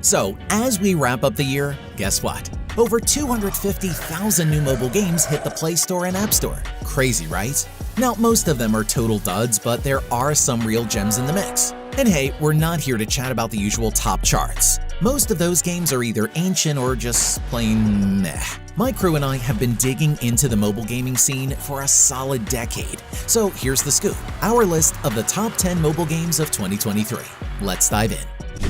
So, as we wrap up the year, guess what? Over 250,000 new mobile games hit the Play Store and App Store. Crazy, right? Now, most of them are total duds, but there are some real gems in the mix. And hey, we're not here to chat about the usual top charts. Most of those games are either ancient or just plain meh. My crew and I have been digging into the mobile gaming scene for a solid decade. So here's the scoop, our list of the top 10 mobile games of 2023. Let's dive in.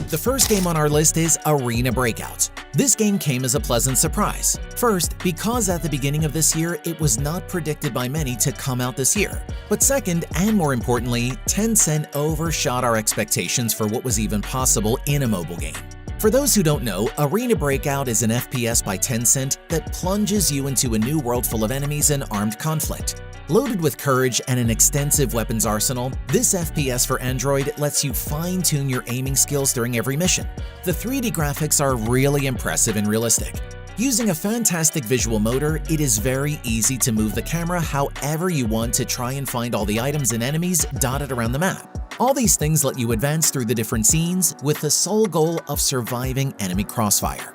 The first game on our list is Arena Breakout. This game came as a pleasant surprise. First, because at the beginning of this year, it was not predicted by many to come out this year. But second, and more importantly, Tencent overshot our expectations for what was even possible in a mobile game. For those who don't know, Arena Breakout is an FPS by Tencent that plunges you into a new world full of enemies and armed conflict. Loaded with courage and an extensive weapons arsenal, this FPS for Android lets you fine-tune your aiming skills during every mission. The 3D graphics are really impressive and realistic. Using a fantastic visual motor, it is very easy to move the camera however you want to try and find all the items and enemies dotted around the map. All these things let you advance through the different scenes with the sole goal of surviving enemy crossfire.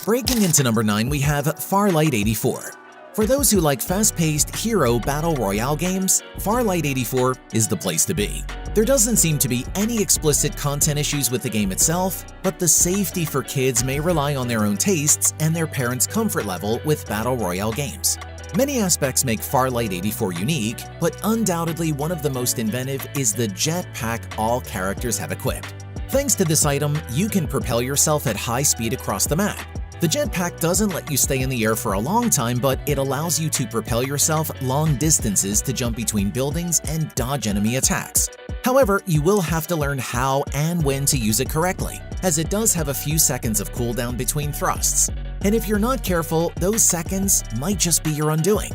Breaking into number 9, we have Farlight 84. For those who like fast-paced hero battle royale games, Farlight 84 is the place to be. There doesn't seem to be any explicit content issues with the game itself, but the safety for kids may rely on their own tastes and their parents' comfort level with battle royale games. Many aspects make Farlight 84 unique, but undoubtedly one of the most inventive is the jetpack all characters have equipped. Thanks to this item, you can propel yourself at high speed across the map. The jetpack doesn't let you stay in the air for a long time, but it allows you to propel yourself long distances to jump between buildings and dodge enemy attacks. However, you will have to learn how and when to use it correctly, as it does have a few seconds of cooldown between thrusts. And if you're not careful, those seconds might just be your undoing.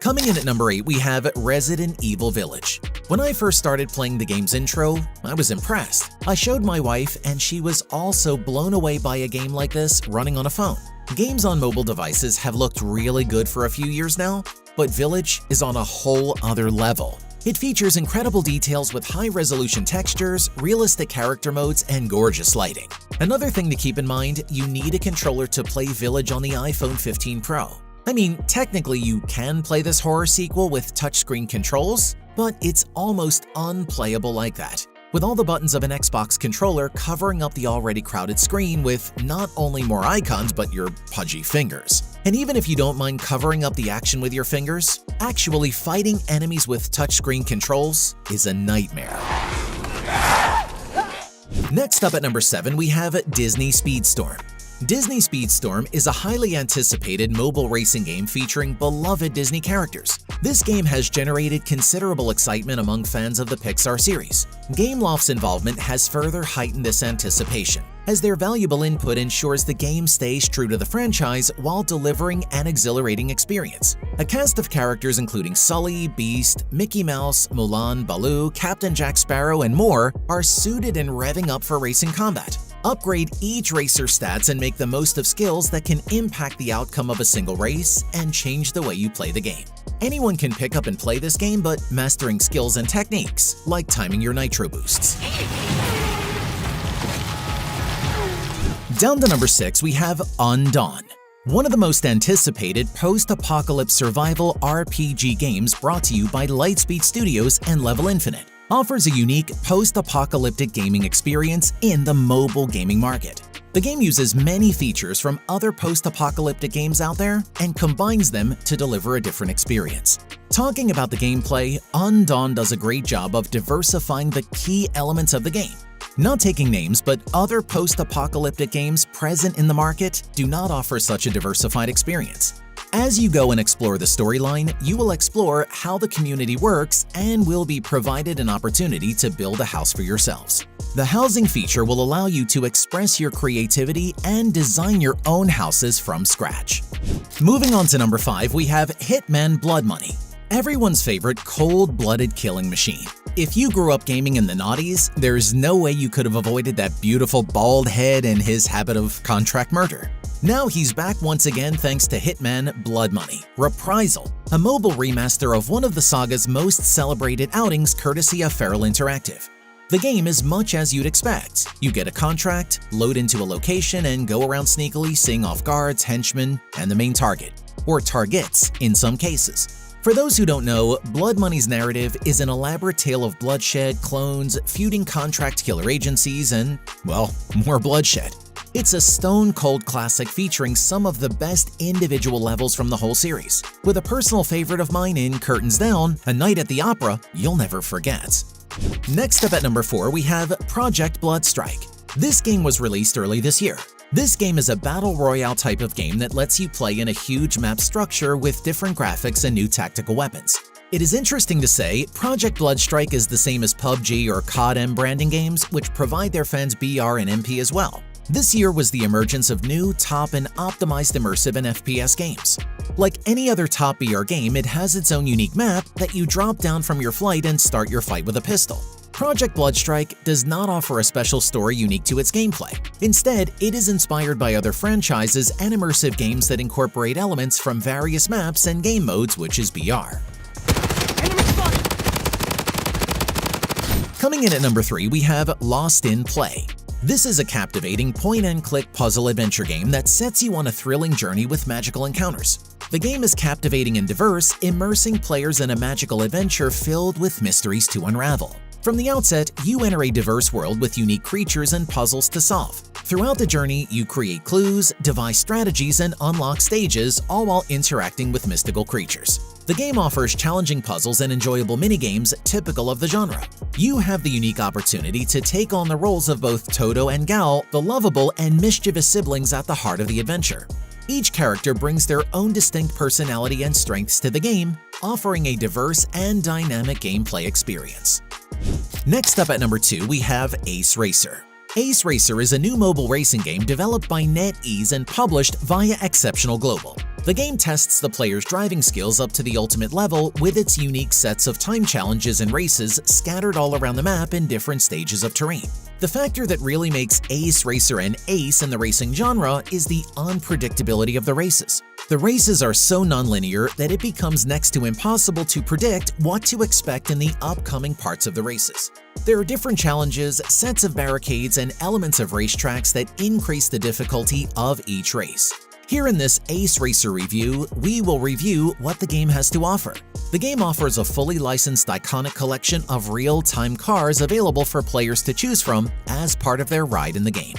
Coming in at number 8, we have Resident Evil Village. When I first started playing the game's intro, I was impressed. I showed my wife, and she was also blown away by a game like this running on a phone. Games on mobile devices have looked really good for a few years now, but Village is on a whole other level. It features incredible details with high-resolution textures, realistic character modes, and gorgeous lighting. Another thing to keep in mind, you need a controller to play Village on the iPhone 15 Pro. I mean, technically you can play this horror sequel with touchscreen controls, but it's almost unplayable like that, with all the buttons of an Xbox controller covering up the already crowded screen with not only more icons but your pudgy fingers. And even if you don't mind covering up the action with your fingers, actually fighting enemies with touchscreen controls is a nightmare. Next up at number 7, we have Disney Speedstorm. Disney Speedstorm is a highly anticipated mobile racing game featuring beloved Disney characters. This game has generated considerable excitement among fans of the Pixar series. Gameloft's involvement has further heightened this anticipation, as their valuable input ensures the game stays true to the franchise while delivering an exhilarating experience. A cast of characters including Sully, Beast, Mickey Mouse, Mulan, Baloo, Captain Jack Sparrow, and more are suited and revving up for racing combat. Upgrade each racer's stats and make the most of skills that can impact the outcome of a single race and change the way you play the game. Anyone can pick up and play this game, but mastering skills and techniques, like timing your nitro boosts. Down to number 6, we have Undawn. One of the most anticipated post-apocalypse survival RPG games brought to you by Lightspeed Studios and Level Infinite, offers a unique post-apocalyptic gaming experience in the mobile gaming market. The game uses many features from other post-apocalyptic games out there and combines them to deliver a different experience. Talking about the gameplay, Undawn does a great job of diversifying the key elements of the game. Not taking names, but other post-apocalyptic games present in the market do not offer such a diversified experience. As you go and explore the storyline, you will explore how the community works and will be provided an opportunity to build a house for yourselves. The housing feature will allow you to express your creativity and design your own houses from scratch. Moving on to number 5, we have Hitman Blood Money. Everyone's favorite cold-blooded killing machine. If you grew up gaming in the noughties, there's no way you could have avoided that beautiful bald head and his habit of contract murder. Now he's back once again thanks to Hitman Blood Money Reprisal, a mobile remaster of one of the saga's most celebrated outings courtesy of Feral Interactive. The game is much as you'd expect. You get a contract, load into a location, and go around sneakily seeing off guards, henchmen, and the main target. Or targets, in some cases. For those who don't know, Blood Money's narrative is an elaborate tale of bloodshed, clones, feuding contract killer agencies, and, well, more bloodshed. It's a stone-cold classic featuring some of the best individual levels from the whole series, with a personal favorite of mine in Curtains Down, a night at the opera you'll never forget. Next up at number 4, we have Project Bloodstrike. This game was released early this year. This game is a battle royale type of game that lets you play in a huge map structure with different graphics and new tactical weapons. It is interesting to say, Project Bloodstrike is the same as PUBG or COD-M branding games, which provide their fans BR and MP as well. This year was the emergence of new, top, and optimized immersive and FPS games. Like any other top BR game, it has its own unique map that you drop down from your flight and start your fight with a pistol. Project Bloodstrike does not offer a special story unique to its gameplay. Instead, it is inspired by other franchises and immersive games that incorporate elements from various maps and game modes, which is BR. Coming in at number 3, we have Lost in Play. This is a captivating point-and-click puzzle adventure game that sets you on a thrilling journey with magical encounters. The game is captivating and diverse, immersing players in a magical adventure filled with mysteries to unravel. From the outset, you enter a diverse world with unique creatures and puzzles to solve. Throughout the journey, you create clues, devise strategies, and unlock stages, all while interacting with mystical creatures. The game offers challenging puzzles and enjoyable minigames typical of the genre. You have the unique opportunity to take on the roles of both Toto and Gal, the lovable and mischievous siblings at the heart of the adventure. Each character brings their own distinct personality and strengths to the game, offering a diverse and dynamic gameplay experience. Next up at number 2, we have Ace Racer. Ace Racer is a new mobile racing game developed by NetEase and published via Exceptional Global. The game tests the player's driving skills up to the ultimate level with its unique sets of time challenges and races scattered all around the map in different stages of terrain. The factor that really makes Ace Racer an ace in the racing genre is the unpredictability of the races. The races are so non-linear that it becomes next to impossible to predict what to expect in the upcoming parts of the races. There are different challenges, sets of barricades, and elements of racetracks that increase the difficulty of each race. Here in this Ace Racer review, we will review what the game has to offer. The game offers a fully licensed iconic collection of real-time cars available for players to choose from as part of their ride in the game.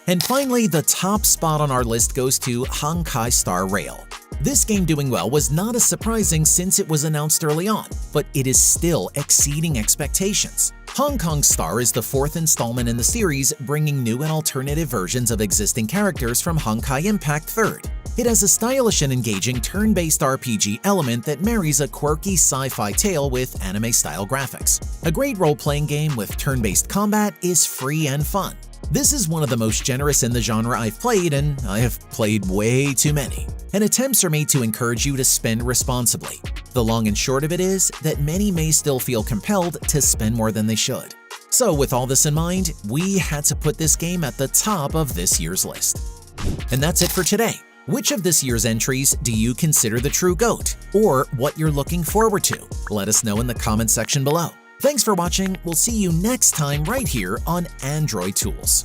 And finally, the top spot on our list goes to Honkai Star Rail. This game doing well was not as surprising since it was announced early on, but it is still exceeding expectations. Hong Kong Star is the 4th installment in the series, bringing new and alternative versions of existing characters from Honkai Impact 3rd. It has a stylish and engaging turn-based RPG element that marries a quirky sci-fi tale with anime-style graphics. A great role-playing game with turn-based combat is free and fun. This is one of the most generous in the genre I've played, and I have played way too many. And attempts are made to encourage you to spend responsibly. The long and short of it is that many may still feel compelled to spend more than they should. So with all this in mind, we had to put this game at the top of this year's list. And that's it for today. Which of this year's entries do you consider the true GOAT, or what you're looking forward to? Let us know in the comment section below. Thanks for watching. We'll see you next time right here on Android Tools.